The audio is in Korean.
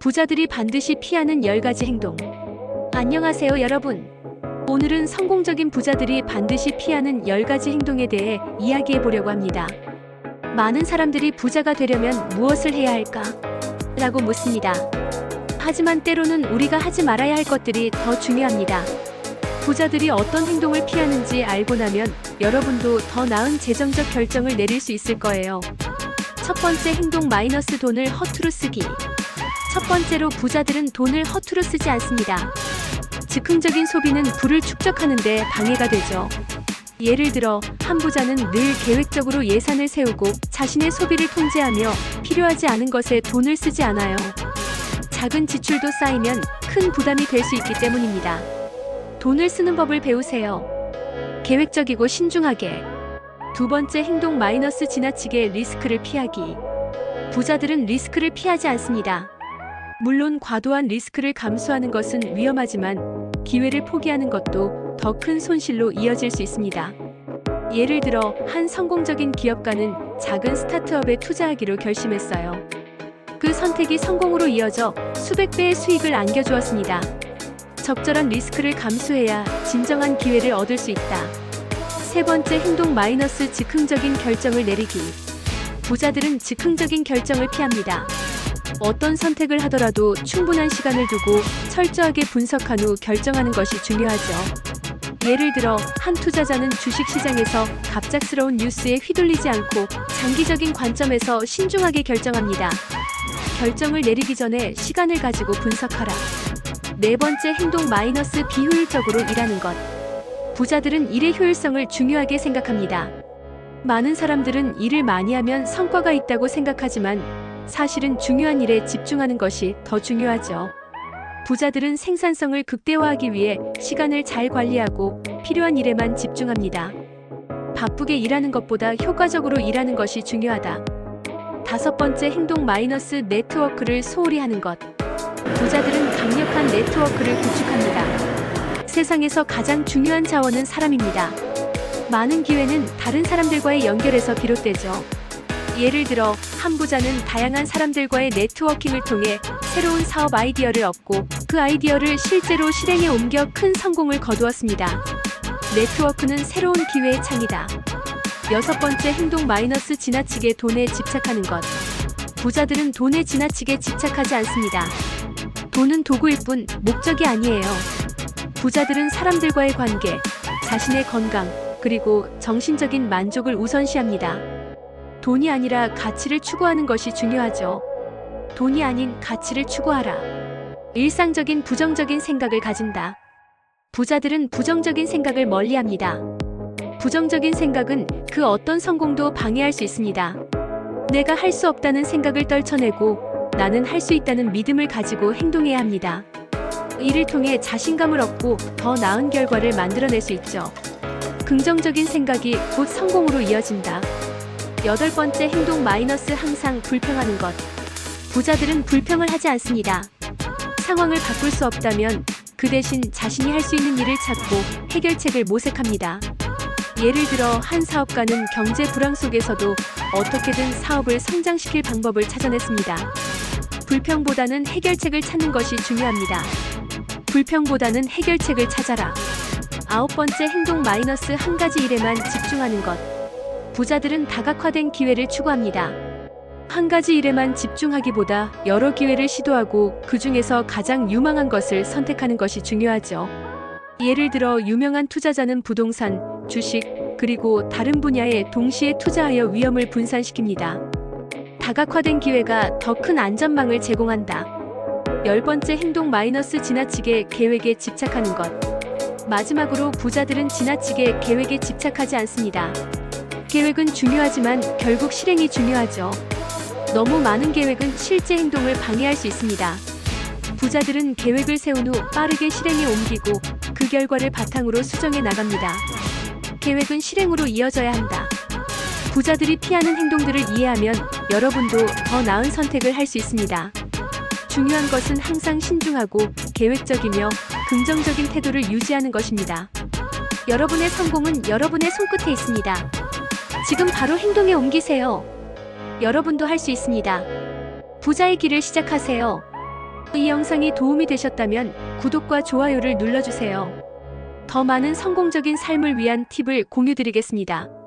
부자들이 반드시 피하는 10가지 행동. 안녕하세요, 여러분. 오늘은 성공적인 부자들이 반드시 피하는 10가지 행동에 대해 이야기해 보려고 합니다. 많은 사람들이 부자가 되려면 무엇을 해야 할까? 라고 묻습니다. 하지만 때로는 우리가 하지 말아야 할 것들이 더 중요합니다. 부자들이 어떤 행동을 피하는지 알고 나면 여러분도 더 나은 재정적 결정을 내릴 수 있을 거예요. 첫 번째 행동 마이너스 돈을 허투루 쓰기. 첫 번째로 부자들은 돈을 허투루 쓰지 않습니다. 즉흥적인 소비는 부를 축적하는 데 방해가 되죠. 예를 들어 한 부자는 늘 계획적으로 예산을 세우고 자신의 소비를 통제하며 필요하지 않은 것에 돈을 쓰지 않아요. 작은 지출도 쌓이면 큰 부담이 될 수 있기 때문입니다. 돈을 쓰는 법을 배우세요. 계획적이고 신중하게. 두 번째 행동 마이너스 지나치게 리스크를 피하기. 부자들은 리스크를 피하지 않습니다. 물론 과도한 리스크를 감수하는 것은 위험하지만 기회를 포기하는 것도 더 큰 손실로 이어질 수 있습니다. 예를 들어 한 성공적인 기업가는 작은 스타트업에 투자하기로 결심했어요. 그 선택이 성공으로 이어져 수백 배의 수익을 안겨주었습니다. 적절한 리스크를 감수해야 진정한 기회를 얻을 수 있다. 세 번째 행동 마이너스 즉흥적인 결정을 내리기. 부자들은 즉흥적인 결정을 피합니다. 어떤 선택을 하더라도 충분한 시간을 두고 철저하게 분석한 후 결정하는 것이 중요하죠. 예를 들어 한 투자자는 주식시장에서 갑작스러운 뉴스에 휘둘리지 않고 장기적인 관점에서 신중하게 결정합니다. 결정을 내리기 전에 시간을 가지고 분석하라. 네 번째 행동 마이너스 비효율적으로 일하는 것. 부자들은 일의 효율성을 중요하게 생각합니다. 많은 사람들은 일을 많이 하면 성과가 있다고 생각하지만 사실은 중요한 일에 집중하는 것이 더 중요하죠. 부자들은 생산성을 극대화하기 위해 시간을 잘 관리하고 필요한 일에만 집중합니다. 바쁘게 일하는 것보다 효과적으로 일하는 것이 중요하다. 다섯 번째 행동 마이너스 네트워크를 소홀히 하는 것. 부자들은 강력한 네트워크를 구축합니다. 세상에서 가장 중요한 자원은 사람입니다. 많은 기회는 다른 사람들과의 연결에서 비롯되죠. 예를 들어 한 부자는 다양한 사람들과의 네트워킹을 통해 새로운 사업 아이디어를 얻고 그 아이디어를 실제로 실행에 옮겨 큰 성공을 거두었습니다. 네트워크는 새로운 기회의 창이다. 여섯 번째 행동 마이너스 지나치게 돈에 집착하는 것. 부자들은 돈에 지나치게 집착하지 않습니다. 돈은 도구일 뿐 목적이 아니에요. 부자들은 사람들과의 관계, 자신의 건강, 그리고 정신적인 만족을 우선시합니다. 돈이 아니라 가치를 추구하는 것이 중요하죠. 돈이 아닌 가치를 추구하라. 일상적인 부정적인 생각을 가진다. 부자들은 부정적인 생각을 멀리합니다. 부정적인 생각은 그 어떤 성공도 방해할 수 있습니다. 내가 할 수 없다는 생각을 떨쳐내고 나는 할 수 있다는 믿음을 가지고 행동해야 합니다. 이를 통해 자신감을 얻고 더 나은 결과를 만들어낼 수 있죠. 긍정적인 생각이 곧 성공으로 이어진다. 여덟 번째 행동 마이너스 항상 불평하는 것. 부자들은 불평을 하지 않습니다. 상황을 바꿀 수 없다면 그 대신 자신이 할 수 있는 일을 찾고 해결책을 모색합니다. 예를 들어 한 사업가는 경제 불황 속에서도 어떻게든 사업을 성장시킬 방법을 찾아냈습니다. 불평보다는 해결책을 찾는 것이 중요합니다. 불평보다는 해결책을 찾아라. 아홉 번째 행동 마이너스 한 가지 일에만 집중하는 것. 부자들은 다각화된 기회를 추구합니다. 한 가지 일에만 집중하기보다 여러 기회를 시도하고 그 중에서 가장 유망한 것을 선택하는 것이 중요하죠. 예를 들어 유명한 투자자는 부동산, 주식, 그리고 다른 분야에 동시에 투자하여 위험을 분산시킵니다. 다각화된 기회가 더 큰 안전망을 제공한다. 열 번째 행동 마이너스 지나치게 계획에 집착하는 것. 마지막으로 부자들은 지나치게 계획에 집착하지 않습니다. 계획은 중요하지만 결국 실행이 중요하죠. 너무 많은 계획은 실제 행동을 방해할 수 있습니다. 부자들은 계획을 세운 후 빠르게 실행에 옮기고 그 결과를 바탕으로 수정해 나갑니다. 계획은 실행으로 이어져야 한다. 부자들이 피하는 행동들을 이해하면 여러분도 더 나은 선택을 할 수 있습니다. 중요한 것은 항상 신중하고 계획적이며 긍정적인 태도를 유지하는 것입니다. 여러분의 성공은 여러분의 손끝에 있습니다. 지금 바로 행동에 옮기세요. 여러분도 할 수 있습니다. 부자의 길을 시작하세요. 이 영상이 도움이 되셨다면 구독과 좋아요를 눌러주세요. 더 많은 성공적인 삶을 위한 팁을 공유드리겠습니다.